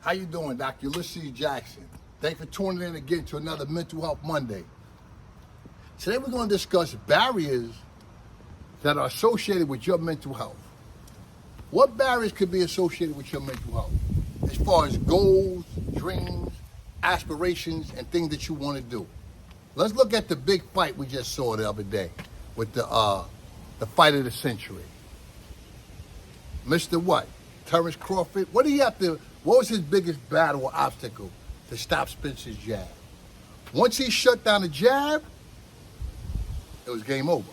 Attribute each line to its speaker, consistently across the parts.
Speaker 1: How you doing, Dr. Ulysses Jackson? Thanks for tuning in again to another Mental Health Monday. Today we're going to discuss barriers that are associated with your mental health. What barriers could be associated with your mental health? As far as goals, dreams, aspirations, and things that you want to do. Let's look at the big fight we just saw the other day with the fight of the century. Mr. What? Terrence Crawford? What was his biggest battle or obstacle to stop Spencer's jab? Once he shut down the jab, it was game over.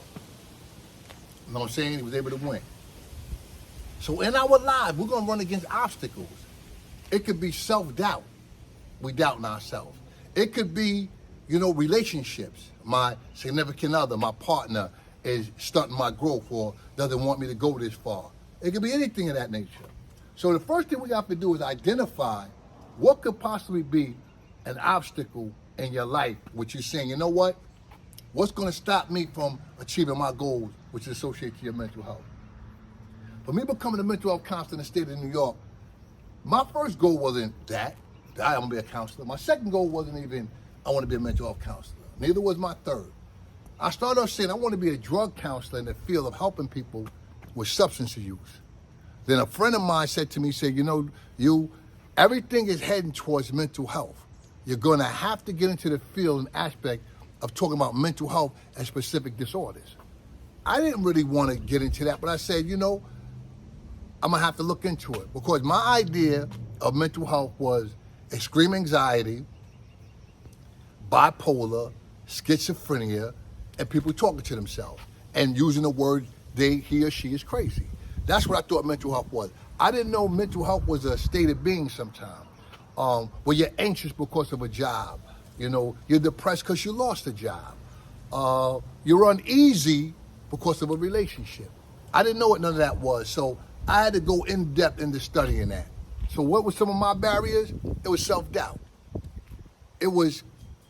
Speaker 1: You know what I'm saying? He was able to win. So in our lives, we're going to run against obstacles. It could be self-doubt. We doubting ourselves. It could be, relationships. My significant other, my partner is stunting my growth or doesn't want me to go this far. It could be anything of that nature. So the first thing we have to do is identify what could possibly be an obstacle in your life, which you're saying, you know what? What's going to stop me from achieving my goals, which is associated to your mental health? For me becoming a mental health counselor in the state of New York, my first goal wasn't that I want to be a counselor. My second goal wasn't even, I want to be a mental health counselor. Neither was my third. I started off saying I want to be a drug counselor in the field of helping people with substance use. Then a friend of mine said to me, everything is heading towards mental health. You're going to have to get into the field and aspect of talking about mental health and specific disorders. I didn't really want to get into that, but I said, I'm going to have to look into it because my idea of mental health was extreme anxiety, bipolar, schizophrenia, and people talking to themselves and using the word he or she is crazy. That's what I thought mental health was. I didn't know mental health was a state of being sometimes, where you're anxious because of a job. You're depressed because you lost a job. You're uneasy because of a relationship. I didn't know what none of that was, so I had to go in depth into studying that. So what were some of my barriers? It was self-doubt. It was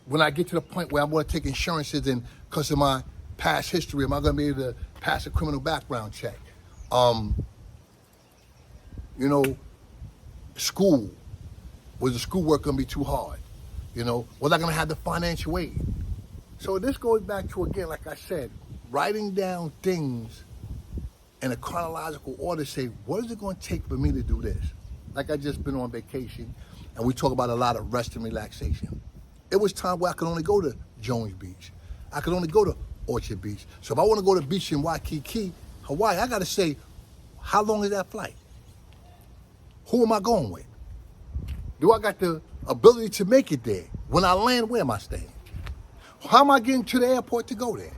Speaker 1: when I get to the point where I'm going to take insurances and because of my past history, am I going to be able to pass a criminal background check? School. Was the schoolwork going to be too hard? Was I going to have the financial aid? So this goes back to, again, like I said, writing down things in a chronological order, say, what is it going to take for me to do this? Like I just been on vacation, and we talk about a lot of rest and relaxation. It was time where I could only go to Jones Beach. I could only go to Orchard Beach. So if I want to go to the beach in Waikiki, Hawaii, I got to say, how long is that flight? Who am I going with? Do I got the ability to make it there? When I land, where am I staying? How am I getting to the airport to go there?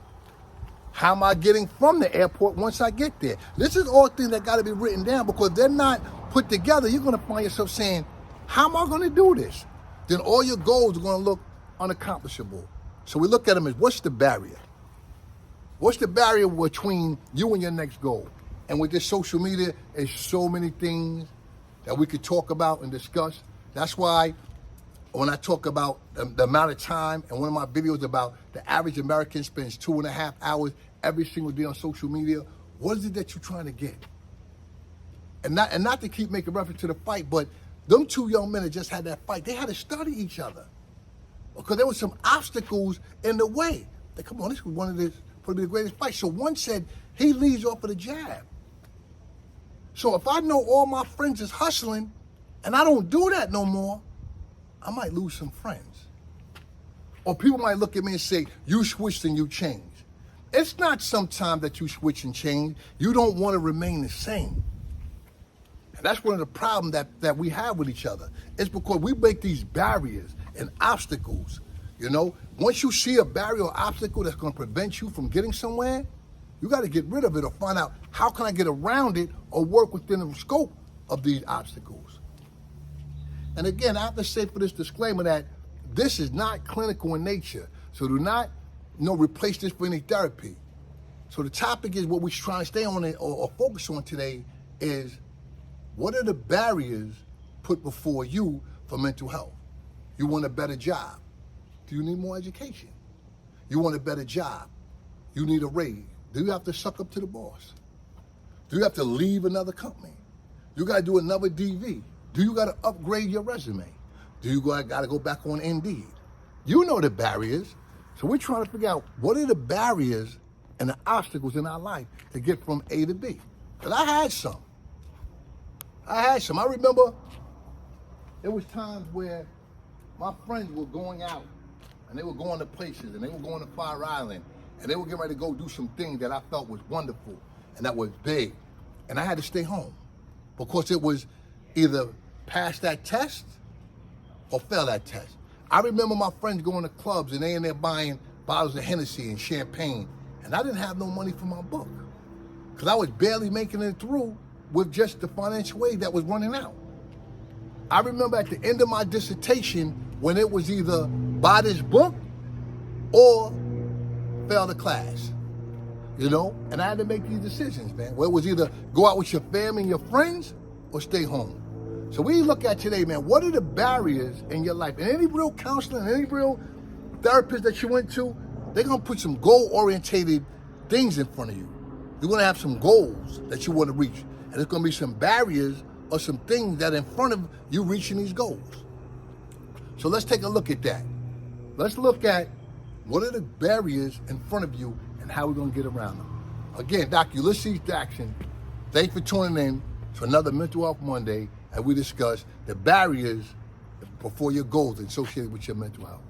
Speaker 1: How am I getting from the airport once I get there? This is all things that got to be written down because they're not put together. You're going to find yourself saying, how am I going to do this? Then all your goals are going to look unaccomplishable. So we look at them as, what's the barrier? What's the barrier between you and your next goal? And with this social media, there's so many things that we could talk about and discuss. That's why when I talk about the amount of time, and one of my videos about the average American spends 2.5 hours every single day on social media, what is it that you're trying to get? And not to keep making reference to the fight, but them two young men that just had that fight, they had to study each other because there were some obstacles in the way. Like, come on, this was probably the greatest fight. So one said he leads off of the jab. So if I know all my friends is hustling and I don't do that no more, I might lose some friends. Or people might look at me and say, you switched and you changed. It's not sometime that you switch and change. You don't want to remain the same. And that's one of the problems that we have with each other. It's because we make these barriers and obstacles. Once you see a barrier or obstacle that's going to prevent you from getting somewhere, you got to get rid of it or find out how can I get around it or work within the scope of these obstacles. And again, I have to say for this disclaimer that this is not clinical in nature. So do not, replace this for any therapy. So the topic is what we're trying to stay on or focus on today is what are the barriers put before you for mental health? You want a better job. Do you need more education? You want a better job. You need a raise. Do you have to suck up to the boss? Do you have to leave another company? You got to do another DV. Do you got to upgrade your resume? Do you got to go back on Indeed? You know the barriers. So we're trying to figure out what are the barriers and the obstacles in our life to get from A to B. Because I had some. I remember there was times where my friends were going out and they were going to places and they were going to Fire Island and they were getting ready to go do some things that I felt was wonderful and that was big. And I had to stay home because it was either pass that test or fail that test. I remember my friends going to clubs and they in there buying bottles of Hennessy and champagne, and I didn't have no money for my book because I was barely making it through with just the financial aid that was running out. I remember at the end of my dissertation when it was either buy this book or fail the class, you know? And I had to make these decisions, man, where it was either go out with your family and your friends or stay home. So we look at today, man, what are the barriers in your life? And any real counselor and any real therapist that you went to, they're gonna put some goal-orientated things in front of you. You're gonna have some goals that you wanna reach. And there's gonna be some barriers or some things that are in front of you reaching these goals. So let's take a look at that. Let's look at what are the barriers in front of you and how we're gonna get around them. Again, Dr. Ulysses Jackson, thanks for tuning in to another Mental Health Monday, and we discuss the barriers before your goals associated with your mental health.